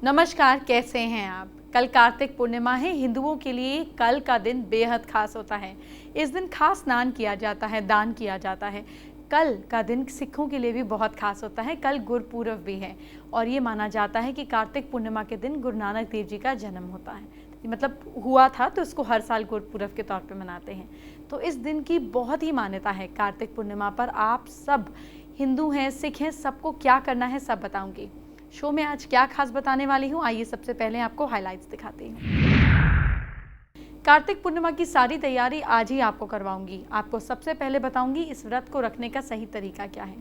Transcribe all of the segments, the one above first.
नमस्कार, कैसे हैं आप। कल कार्तिक पूर्णिमा है। हिंदुओं के लिए कल का दिन बेहद खास होता है। इस दिन खास स्नान किया जाता है, दान किया जाता है। कल का दिन सिखों के लिए भी बहुत खास होता है। कल गुरपुरब भी है और ये माना जाता है कि कार्तिक पूर्णिमा के दिन गुरु नानक देव जी का जन्म होता है, मतलब हुआ था, तो इसको हर साल गुरपुरब के तौर पे मनाते हैं। तो इस दिन की बहुत ही मान्यता है। कार्तिक पूर्णिमा पर आप सब हिंदू हैं, सिख हैं, सबको क्या करना है सब बताऊंगी। शो में आज क्या खास बताने वाली हूँ, आइए सबसे पहले आपको हाइलाइट्स दिखाती हूँ। कार्तिक पूर्णिमा की सारी तैयारी आज ही आपको करवाऊंगी। आपको सबसे पहले बताऊंगी इस व्रत को रखने का सही तरीका क्या है।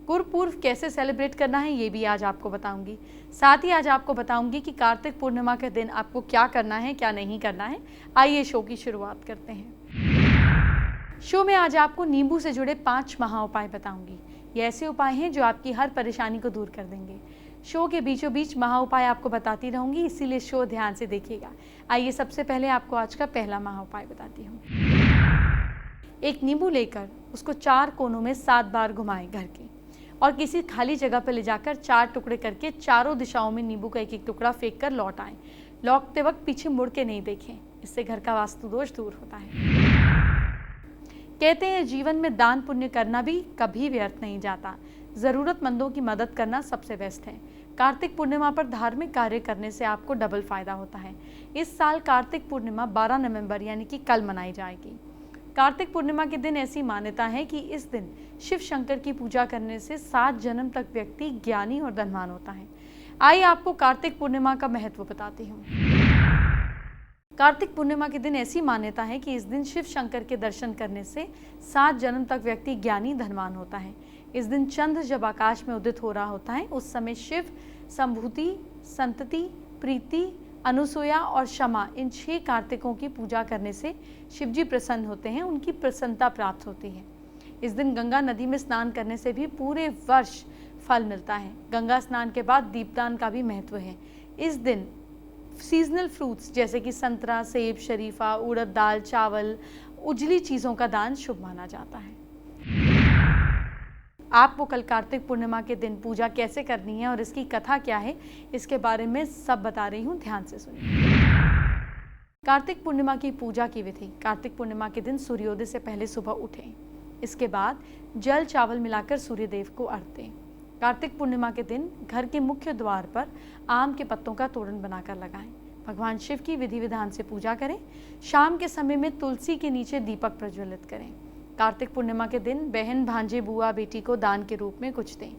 गुरपुर्व कैसे सेलिब्रेट करना है ये भी आज आपको बताऊंगी। साथ ही आज आपको बताऊंगी कि कार्तिक पूर्णिमा के दिन आपको क्या करना है, क्या नहीं करना है। आइए शो की शुरुआत करते हैं। शो में आज आपको नींबू से जुड़े 5 महा उपाय बताऊंगी। ये ऐसे उपाय हैं जो आपकी हर परेशानी को दूर कर देंगे। शो के बीचों बीच महा उपाय आपको बताती रहूंगी, इसीलिए शो ध्यान से देखिएगा। आइए सबसे पहले आपको आज का पहला महा उपाय बताती हूँ। एक नींबू लेकर उसको 4 कोनों में 7 बार घुमाएं घर के, और किसी खाली जगह पर ले जाकर 4 टुकड़े करके चारों दिशाओं में नींबू का एक टुकड़ा फेंक कर लौट आएं। लौटते वक्त पीछे मुड़ के नहीं देखें, इससे घर का वास्तु दोष दूर होता है। कहते हैं जीवन में दान पुण्य करना भी कभी व्यर्थ नहीं जाता। ज़रूरतमंदों की मदद करना सबसे बेस्ट है। कार्तिक पूर्णिमा पर धार्मिक कार्य करने से आपको डबल फायदा होता है। इस साल कार्तिक पूर्णिमा 12 नवंबर यानी कि कल मनाई जाएगी। कार्तिक पूर्णिमा के दिन ऐसी मान्यता है कि इस दिन शिव शंकर की पूजा करने से 7 जन्म तक व्यक्ति ज्ञानी और धनवान होता है। आइए आपको कार्तिक पूर्णिमा का महत्व बताती हूँ। कार्तिक पूर्णिमा के दिन ऐसी मान्यता है कि इस दिन शिव शंकर के दर्शन करने से 7 जन्म तक व्यक्ति ज्ञानी धनवान होता है। इस दिन चंद्र जब आकाश में उदित हो रहा होता है, उस समय शिव, संभूति, संतति, प्रीति, अनुसूया और क्षमा, इन 6 कार्तिकों की पूजा करने से शिवजी प्रसन्न होते हैं, उनकी प्रसन्नता प्राप्त होती है। इस दिन गंगा नदी में स्नान करने से भी पूरे वर्ष फल मिलता है। गंगा स्नान के बाद दीपदान का भी महत्व है। इस दिन सीजनल फ्रूट्स जैसे कि संतरा, सेब, शरीफा, उड़द दाल, चावल, उजली चीज़ों का दान शुभ माना जाता है। आपको कल कार्तिक पूर्णिमा के दिन पूजा कैसे करनी है और इसकी कथा क्या है, इसके बारे में सब बता रही हूँ, ध्यान से सुनिए। कार्तिक पूर्णिमा की पूजा की विधि। कार्तिक पूर्णिमा के दिन सूर्योदय से पहले सुबह उठें। इसके बाद जल चावल मिलाकर सूर्य देव को अर्घ दें। कार्तिक पूर्णिमा के दिन घर के मुख्य द्वार पर आम के पत्तों का तोरण बनाकर लगाएं। भगवान शिव की विधि विधान से पूजा करें। शाम के समय में तुलसी के नीचे दीपक प्रज्वलित करें। कार्तिक पूर्णिमा के दिन बहन, भांजे, बुआ, बेटी को दान के रूप में कुछ दें।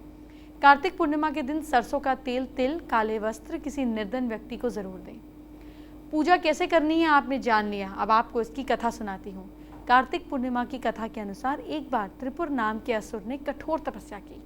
कार्तिक पूर्णिमा के दिन सरसों का तेल, तिल, काले वस्त्र किसी निर्धन व्यक्ति को जरूर दें। पूजा कैसे करनी है आपने जान लिया, अब आपको इसकी कथा सुनाती हूँ। कार्तिक पूर्णिमा की कथा के अनुसार एक बार त्रिपुर नाम के असुर ने कठोर तपस्या की।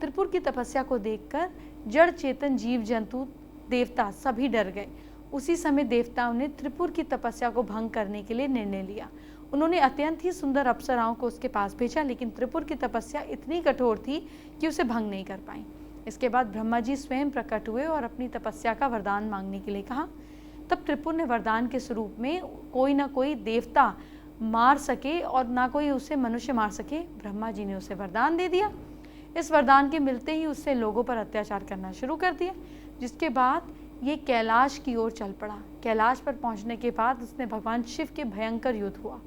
त्रिपुर की तपस्या को देखकर जड़ चेतन जीव जंतु, देवता सभी डर गए। उसी समय देवताओं ने त्रिपुर की तपस्या को भंग करने के लिए निर्णय लिया। उन्होंने अत्यंत ही सुंदर अप्सराओं को उसके पास भेजा, लेकिन त्रिपुर की तपस्या इतनी कठोर थी कि उसे भंग नहीं कर पाई। इसके बाद ब्रह्मा जी स्वयं प्रकट हुए और अपनी तपस्या का वरदान मांगने के लिए कहा। तब त्रिपुर ने वरदान के स्वरूप में कोई ना कोई देवता मार सके और ना कोई उसे मनुष्य मार सके, ब्रह्मा जी ने उसे वरदान दे दिया। इस वरदान के मिलते ही उससे लोगों पर अत्याचार करना शुरू कर दिया, जिसके बाद ये कैलाश की ओर चल पड़ा। कैलाश पर पहुंचने के बाद उसने भगवान शिव के भयंकर युद्ध हुआ।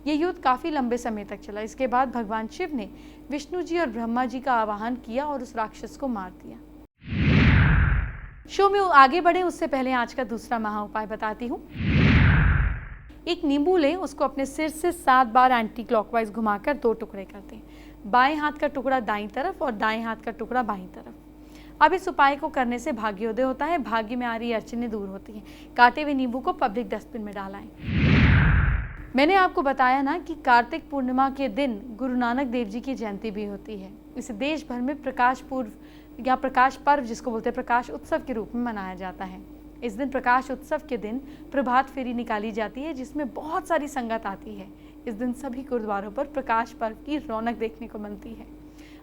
ये युद्ध काफ़ी लंबे समय तक चला। इसके बाद भगवान शिव ने विष्णु जी और ब्रह्मा जी का आवाहन किया और उस राक्षस को मार दिया। शो में आगे बढ़े उससे पहले आज का दूसरा महा उपाय बताती हूँ। एक नींबू लें, उसको अपने सिर से 7 बार एंटी क्लॉकवाइज घुमाकर 2 टुकड़े कर दें। बाएं हाथ का टुकड़ा दाईं तरफ और दाएं हाथ का टुकड़ा बाईं तरफ। अब इस उपाय को करने से भाग्योदय होता है, भाग्य में आ रही अड़चनें दूर होती हैं। काटे हुए नींबू को पब्लिक डस्टबिन में डालें। मैंने आपको बताया ना कि कार्तिक पूर्णिमा के दिन गुरु नानक देव जी की जयंती भी होती है। इसे देश भर में प्रकाश पूर्व या प्रकाश पर्व, जिसको बोलते हैं प्रकाश उत्सव के रूप में मनाया जाता है। इस दिन प्रकाश उत्सव के दिन प्रभात फेरी निकाली जाती है, जिसमें बहुत सारी संगत आती है। इस दिन सभी गुरुद्वारों पर प्रकाश पर्व की रौनक देखने को मिलती है।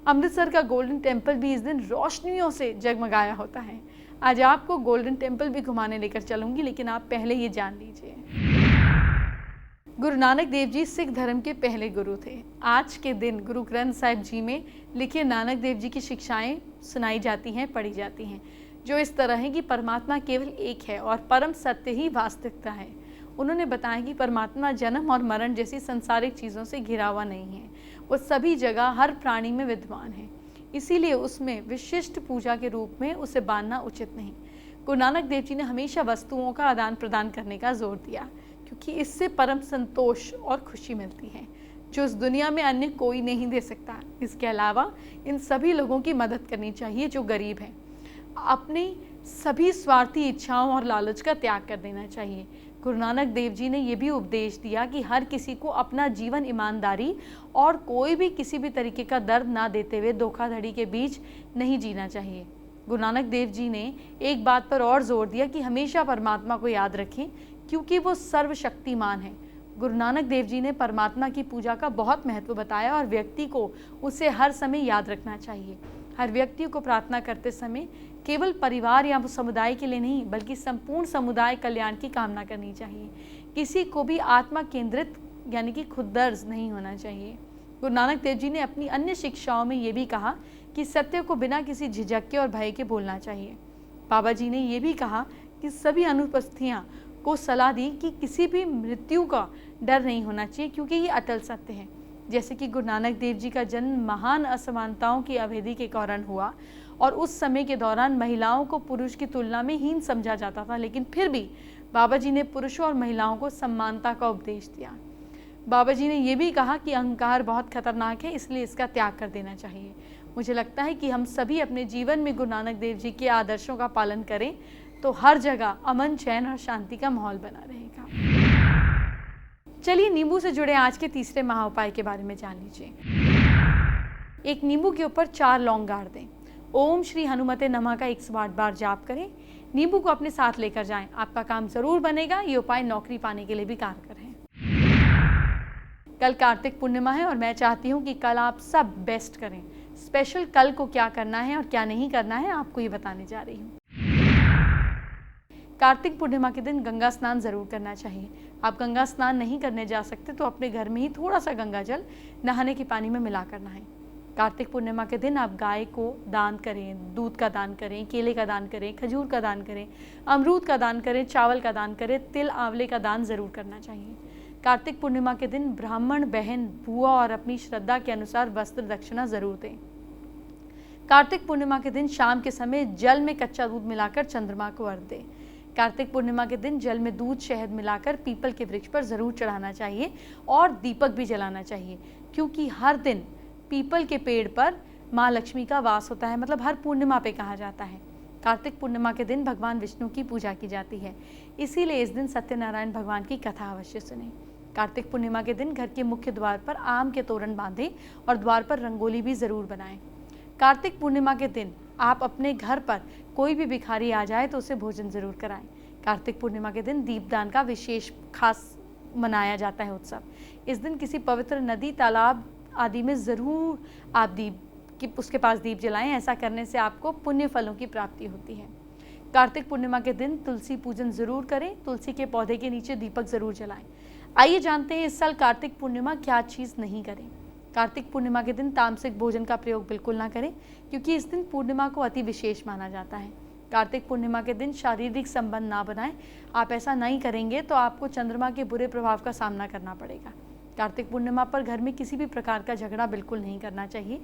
अमृतसर का गोल्डन टेम्पल भी इस दिन रोशनियों से जगमगाया होता है। आज आपको गोल्डन टेम्पल भी घुमाने लेकर चलूंगी, लेकिन आप पहले ये जान लीजिए, गुरु नानक देव जी सिख धर्म के पहले गुरु थे। आज के दिन गुरु ग्रंथ साहिब जी में लिखे नानक देव जी की शिक्षाएं सुनाई जाती हैं, पढ़ी जाती हैं। जो इस तरह है कि परमात्मा केवल एक है और परम सत्य ही वास्तविकता है। उन्होंने बताया कि परमात्मा जन्म और मरण जैसी सांसारिक चीज़ों से घिरा हुआ नहीं है, वो सभी जगह हर प्राणी में विद्यमान है, इसीलिए उसमें विशिष्ट पूजा के रूप में उसे बांधना उचित नहीं। गुरु नानक देव जी ने हमेशा वस्तुओं का आदान प्रदान करने का जोर दिया, क्योंकि इससे परम संतोष और खुशी मिलती है जो इस दुनिया में अन्य कोई नहीं दे सकता। इसके अलावा इन सभी लोगों की मदद करनी चाहिए जो गरीब हैं। अपनी सभी स्वार्थी इच्छाओं और लालच का त्याग कर देना चाहिए। गुरु नानक देव जी ने यह भी उपदेश दिया कि हर किसी को अपना जीवन ईमानदारी और कोई भी किसी भी तरीके का दर्द ना देते हुए धोखाधड़ी के बीच नहीं जीना चाहिए। गुरु नानक देव जी ने एक बात पर और जोर दिया कि हमेशा परमात्मा को याद रखें, क्योंकि वो सर्वशक्तिमान है। गुरु नानक देव जी ने परमात्मा की पूजा का बहुत महत्व बताया और व्यक्ति को उसे हर समय याद रखना चाहिए। हर व्यक्ति को प्रार्थना करते समय केवल परिवार या समुदाय के लिए नहीं, बल्कि संपूर्ण समुदाय कल्याण की कामना करनी चाहिए। किसी को भी आत्मा केंद्रित यानी कि खुदगर्ज नहीं होना चाहिए। गुरु नानक देव जी ने अपनी अन्य शिक्षाओं में ये भी कहा कि सत्य को बिना किसी झिझक के और भय के बोलना चाहिए। बाबा जी ने यह भी कहा कि सभी अनुपस्थितियाँ को सलाह दी कि किसी भी मृत्यु का डर नहीं होना चाहिए, क्योंकि ये अटल सत्य है। जैसे कि गुरु नानक देव जी का जन्म महान असमानताओं की अवधि के कारण हुआ और उस समय के दौरान महिलाओं को पुरुष की तुलना में हीन समझा जाता था, लेकिन फिर भी बाबा जी ने पुरुषों और महिलाओं को समानता का उपदेश दिया। बाबा जी ने यह भी कहा कि अहंकार बहुत खतरनाक है, इसलिए इसका त्याग कर देना चाहिए। मुझे लगता है कि हम सभी अपने जीवन में गुरु नानक देव जी के आदर्शों का पालन करें तो हर जगह अमन, चैन और शांति का माहौल बना रहेगा। चलिए नींबू से जुड़े आज के तीसरे महाउपाय के बारे में जान लीजिए। एक नींबू के ऊपर 4 लौंग गाड़ दें। ओम श्री हनुमते नमः का 108 बार जाप करें। नींबू को अपने साथ लेकर जाएं, आपका काम जरूर बनेगा। ये उपाय नौकरी पाने के लिए भी कारगर है। कल कार्तिक पूर्णिमा है और मैं चाहती हूँ कि कल आप सब बेस्ट करें। स्पेशल कल को क्या करना है और क्या नहीं करना है आपको ये बताने जा रही हूँ। कार्तिक पूर्णिमा के दिन गंगा स्नान जरूर करना चाहिए। आप गंगा स्नान नहीं करने जा सकते तो अपने घर में ही थोड़ा सा गंगा जल नहाने के पानी में मिला कर नहाएं। कार्तिक पूर्णिमा के दिन आप गाय को दान करें, दूध का दान करें, केले का दान करें, खजूर का दान करें, अमरूद का दान करें, चावल का दान करें, तिल आंवले का दान जरूर करना चाहिए। कार्तिक पूर्णिमा के दिन ब्राह्मण बहन, बुआ और अपनी श्रद्धा के अनुसार वस्त्र दक्षिणा जरूर दें। कार्तिक पूर्णिमा के दिन शाम के समय जल में कच्चा दूध मिलाकर चंद्रमा को अर्घ्य दें। कार्तिक पूर्णिमा के दिन जल में दूध शहद मिलाकर पीपल के वृक्ष पर जरूर चढ़ाना चाहिए और दीपक भी जलाना चाहिए, क्योंकि हर दिन पीपल के पेड़ पर माँ लक्ष्मी का वास होता है, मतलब हर पूर्णिमा पे कहा जाता है। कार्तिक पूर्णिमा के दिन भगवान विष्णु की पूजा की जाती है, इसीलिए इस दिन सत्यनारायण भगवान की कथा अवश्य सुनें। कार्तिक पूर्णिमा के दिन घर के मुख्य द्वार पर आम के तोरण बांधें और द्वार पर रंगोली भी जरूर बनाएं। कार्तिक पूर्णिमा के दिन आप अपने घर पर कोई भी भिखारी आ जाए तो उसे भोजन जरूर कराएं। कार्तिक पूर्णिमा के दिन दीपदान का विशेष खास मनाया जाता है उत्सव। इस दिन किसी पवित्र नदी, तालाब आदि में जरूर आप उसके पास दीप जलाएं। ऐसा करने से आपको पुण्य फलों की प्राप्ति होती है। कार्तिक पूर्णिमा के दिन तुलसी पूजन जरूर करें। तुलसी के पौधे के नीचे दीपक जरूर जलाएं। आइए जानते हैं इस साल कार्तिक पूर्णिमा क्या चीज़ नहीं करें। कार्तिक पूर्णिमा के दिन तामसिक भोजन का प्रयोग बिल्कुल ना करें, क्योंकि इस दिन पूर्णिमा को अति विशेष माना जाता है। कार्तिक पूर्णिमा के दिन शारीरिक संबंध ना बनाएं। आप ऐसा नहीं करेंगे तो आपको चंद्रमा के बुरे प्रभाव का सामना करना पड़ेगा। कार्तिक पूर्णिमा पर घर में किसी भी प्रकार का झगड़ा बिल्कुल नहीं करना चाहिए।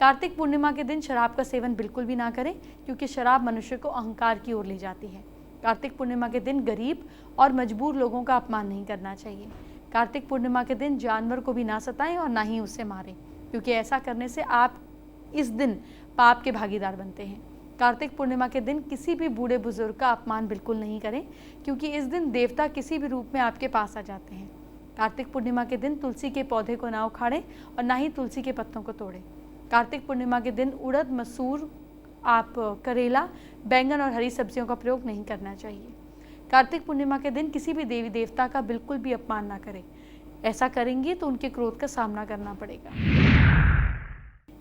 कार्तिक पूर्णिमा के दिन शराब का सेवन बिल्कुल भी ना करें, क्योंकि शराब मनुष्य को अहंकार की ओर ले जाती है। कार्तिक पूर्णिमा के दिन गरीब और मजबूर लोगों का अपमान नहीं करना चाहिए। कार्तिक पूर्णिमा के दिन जानवर को भी ना सताएं और ना ही उससे मारें, क्योंकि ऐसा करने से आप इस दिन पाप के भागीदार बनते हैं। कार्तिक पूर्णिमा के दिन किसी भी बूढ़े बुजुर्ग का अपमान बिल्कुल नहीं करें, क्योंकि इस दिन देवता किसी भी रूप में आपके पास आ जाते हैं। कार्तिक पूर्णिमा के दिन तुलसी के पौधे को ना उखाड़ें और ना ही तुलसी के पत्तों को तोड़ें। कार्तिक पूर्णिमा के दिन उड़द, मसूर, आप करेला, बैंगन और हरी सब्जियों का प्रयोग नहीं करना चाहिए। कार्तिक पूर्णिमा के दिन किसी भी देवी देवता का बिल्कुल भी अपमान ना करें। ऐसा करेंगे तो उनके क्रोध का सामना करना पड़ेगा।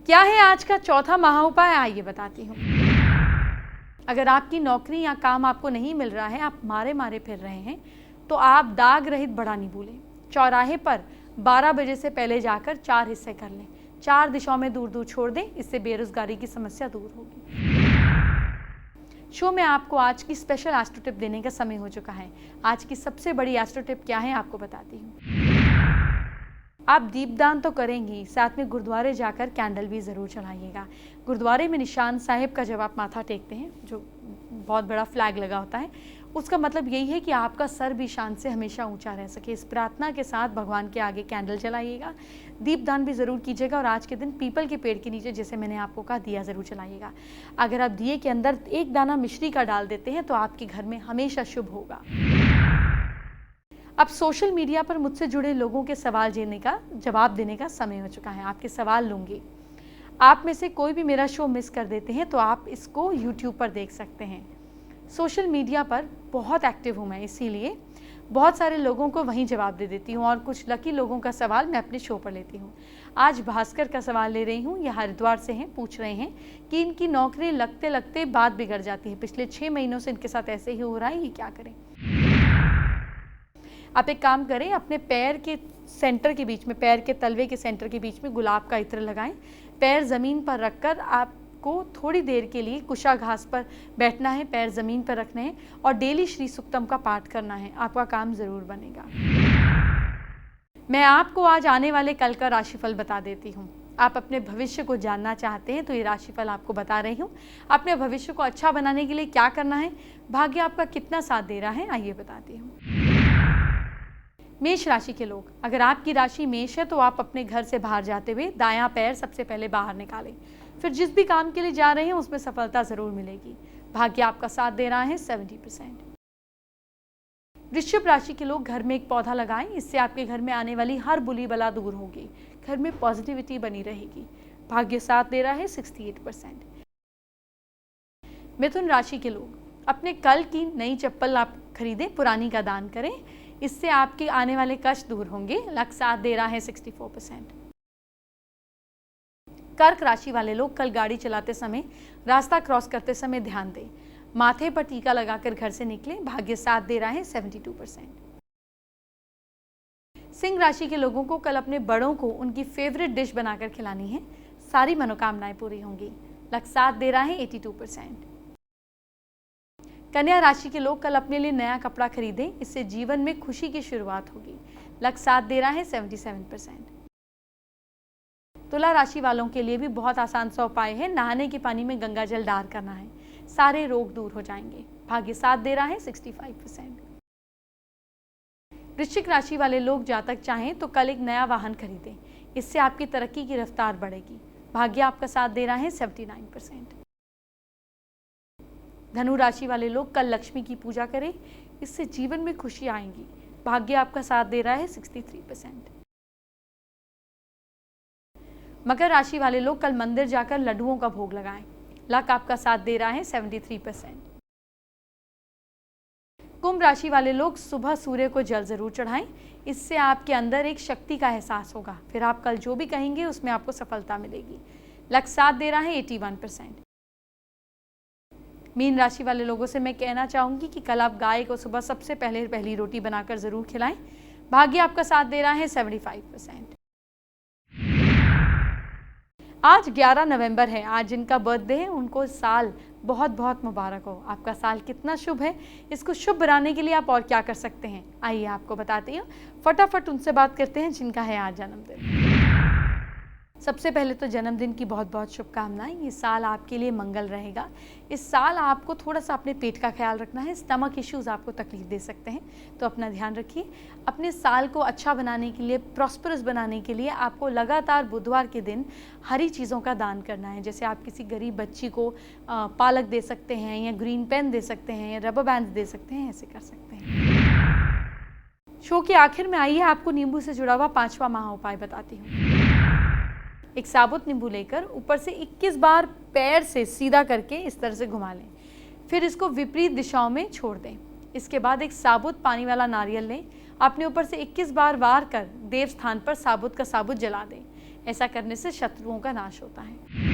क्या है आज का चौथा महाउपाय, आइए बताती हूँ। अगर आपकी नौकरी या काम आपको नहीं मिल रहा है, आप मारे मारे फिर रहे हैं, तो आप दाग रहित बड़ा नींबू लें। चौराहे पर 12 बजे से पहले जाकर 4 हिस्से कर लें। 4 दिशाओं में दूर दूर छोड़ दें, इससे बेरोजगारी की समस्या दूर होगी। शो में आपको आज की स्पेशल एस्ट्रो टिप देने का समय हो चुका है। आज की सबसे बड़ी एस्ट्रो टिप क्या है आपको बताती हूँ। आप दीपदान तो करेंगी, साथ में गुरुद्वारे जाकर कैंडल भी ज़रूर चलाइएगा। गुरुद्वारे में निशान साहिब का जब आप माथा टेकते हैं, जो बहुत बड़ा फ्लैग लगा होता है, उसका मतलब यही है कि आपका सर भी शान से हमेशा ऊंचा रह सके। इस प्रार्थना के साथ भगवान के आगे कैंडल जलाइएगा, दीपदान भी ज़रूर कीजिएगा और आज के दिन पीपल के पेड़ के नीचे, जैसे मैंने आपको कहा, दिया ज़रूर जलाइएगा। अगर आप दिए के अंदर एक दाना मिश्री का डाल देते हैं तो आपके घर में हमेशा शुभ होगा। अब सोशल मीडिया पर मुझसे जुड़े लोगों के सवाल जवाब देने का समय हो चुका है। आपके सवाल लूँगी। आप में से कोई भी मेरा शो मिस कर देते हैं तो आप इसको यूट्यूब पर देख सकते हैं। सोशल मीडिया पर बहुत एक्टिव हूँ मैं, इसीलिए बहुत सारे लोगों को वहीं जवाब दे देती हूँ और कुछ लकी लोगों का सवाल मैं अपने शो पर लेती हूँ। आज भास्कर का सवाल ले रही हूँ। यह हरिद्वार से हैं, पूछ रहे हैं कि इनकी नौकरी लगते लगते बात बिगड़ जाती है। पिछले 6 महीनों से इनके साथ ऐसे ही हो रहा है, ये क्या करें। आप एक काम करें, अपने पैर के सेंटर के बीच में, पैर के तलवे के सेंटर के बीच में गुलाब का इत्र लगाएं। पैर ज़मीन पर रखकर आपको थोड़ी देर के लिए कुशा घास पर बैठना है, पैर ज़मीन पर रखने हैं और डेली श्री सुक्तम का पाठ करना है। आपका काम ज़रूर बनेगा। मैं आपको आज आने वाले कल का राशिफल बता देती हूँ। आप अपने भविष्य को जानना चाहते हैं तो ये राशिफल आपको बता रही हूँ। अपने भविष्य को अच्छा बनाने के लिए क्या करना है, भाग्य आपका कितना साथ दे रहा है, आइए बताती हूँ। मेष राशि के लोग, अगर आपकी राशि मेष है तो आप अपने घर से बाहर जाते हुए दायां पैर सबसे पहले बाहर निकालें। फिर जिस भी काम के लिए जा रहे हैं उसमें सफलता जरूर मिलेगी। भाग्य आपका साथ दे रहा है 70%। वृश्चिक राशि के लोग, घर में एक पौधा लगाएं, इससे आपके घर में आने वाली हर बुरी बला दूर होगी। घर में पॉजिटिविटी बनी रहेगी। भाग्य साथ दे रहा है 68%। मिथुन राशि के लोग, अपने कल की नई चप्पल आप खरीदें, पुरानी का दान करें, इससे आपके आने वाले कष्ट दूर होंगे। लक साथ दे रहा है 64%। कर्क राशि वाले लोग, कल गाड़ी चलाते समय, रास्ता क्रॉस करते समय ध्यान दें। माथे पर टीका लगाकर घर से निकलें। भाग्य साथ दे रहा है 72%। सिंह राशि के लोगों को कल अपने बड़ों को उनकी फेवरेट डिश बनाकर खिलानी है। सारी मनोकामनाएं पूरी होंगी। लक साथ दे रहा है 82%। कन्या राशि के लोग, कल अपने लिए नया कपड़ा खरीदें, इससे जीवन में खुशी की शुरुआत होगी। लक साथ दे रहा है 77%। तुला राशि वालों के लिए भी बहुत आसान सा उपाय है, नहाने के पानी में गंगा जल डाल करना है, सारे रोग दूर हो जाएंगे। भाग्य साथ दे रहा है 65%। वृश्चिक राशि वाले लोग, जातक चाहें तो कल एक नया वाहन खरीदें, इससे आपकी तरक्की की रफ्तार बढ़ेगी। भाग्य आपका साथ दे रहा है 79%। धनु राशि वाले लोग, कल लक्ष्मी की पूजा करें, इससे जीवन में खुशी आएंगी। भाग्य आपका साथ दे रहा है 63%। मकर राशि वाले लोग, कल मंदिर जाकर लड्डुओं का भोग लगाएं। लक आपका साथ दे रहा है 73%। कुंभ राशि वाले लोग, सुबह सूर्य को जल जरूर चढ़ाएं, इससे आपके अंदर एक शक्ति का एहसास होगा। फिर आप कल जो भी कहेंगे उसमें आपको सफलता मिलेगी। लक साथ दे रहा है 81%। मीन राशि वाले लोगों से मैं कहना चाहूंगी कि कल आप गाय को सुबह सबसे पहले पहली रोटी बनाकर जरूर खिलाएं। भाग्य आपका साथ दे रहा है 75%। आज 11 नवंबर है। आज जिनका बर्थडे है उनको साल बहुत बहुत मुबारक हो। आपका साल कितना शुभ है, इसको शुभ बनाने के लिए आप और क्या कर सकते हैं, आइए आपको बताती हूँ। फटाफट उनसे बात करते हैं जिनका है आज जन्मदिन। सबसे पहले तो जन्मदिन की बहुत बहुत शुभकामनाएं। ये साल आपके लिए मंगल रहेगा। इस साल आपको थोड़ा सा अपने पेट का ख्याल रखना है। स्टमक इश्यूज आपको तकलीफ दे सकते हैं, तो अपना ध्यान रखिए। अपने साल को अच्छा बनाने के लिए, प्रॉस्परस बनाने के लिए आपको लगातार बुधवार के दिन हरी चीज़ों का दान करना है। जैसे आप किसी गरीब बच्ची को पालक दे सकते हैं, या ग्रीन पेन दे सकते हैं, या रबर बैंड दे सकते हैं, ऐसे कर सकते हैं। शो के आखिर में आइए आपको नींबू से जुड़ा हुआ 5वां महा उपाय बताती हूँ। एक साबुत नींबू लेकर ऊपर से 21 बार पैर से सीधा करके इस तरह से घुमा लें। फिर इसको विपरीत दिशाओं में छोड़ दें। इसके बाद एक साबुत पानी वाला नारियल लें, अपने ऊपर से 21 बार वार कर देव स्थान पर साबुत का साबुत जला दें। ऐसा करने से शत्रुओं का नाश होता है।